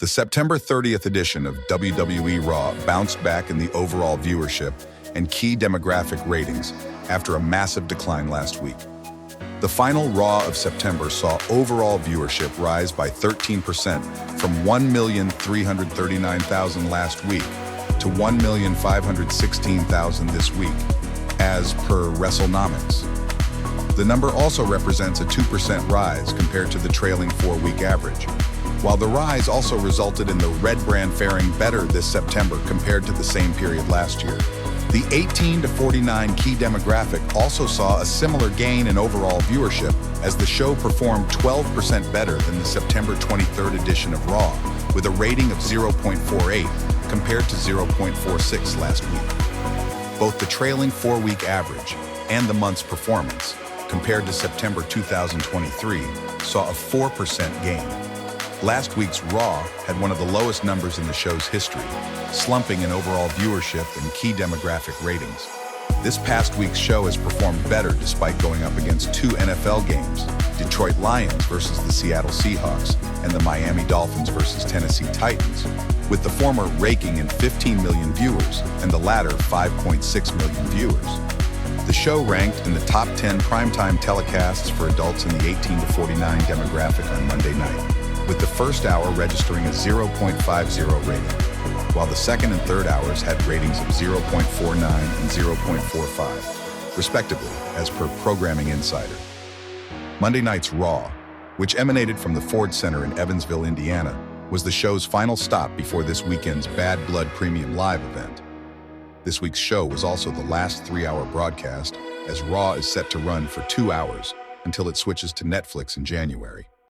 The September 30th edition of WWE Raw bounced back in the overall viewership and key demographic ratings after a massive decline last week. The final Raw of September saw overall viewership rise by 13% from 1,339,000 last week to 1,516,000 this week, as per WrestleNomics. The number also represents a 2% rise compared to the trailing 4-week average, while the rise also resulted in the Red brand faring better this September compared to the same period last year. The 18 to 49 key demographic also saw a similar gain in overall viewership as the show performed 12% better than the September 23rd edition of Raw, with a rating of 0.48 compared to 0.46 last week. Both the trailing 4-week average and the month's performance, compared to September 2023, saw a 4% gain. Last week's Raw had one of the lowest numbers in the show's history, slumping in overall viewership and key demographic ratings. This past week's show has performed better despite going up against 2 NFL games, Detroit Lions versus the Seattle Seahawks and the Miami Dolphins versus Tennessee Titans, with the former raking in 15 million viewers and the latter 5.6 million viewers. The show ranked in the top 10 primetime telecasts for adults in the 18 to 49 demographic on Monday night, with the first hour registering a 0.50 rating, while the second and third hours had ratings of 0.49 and 0.45, respectively, as per Programming Insider. Monday night's Raw, which emanated from the Ford Center in Evansville, Indiana, was the show's final stop before this weekend's Bad Blood Premium Live event. This week's show was also the last 3-hour broadcast, as Raw is set to run for 2 hours until it switches to Netflix in January.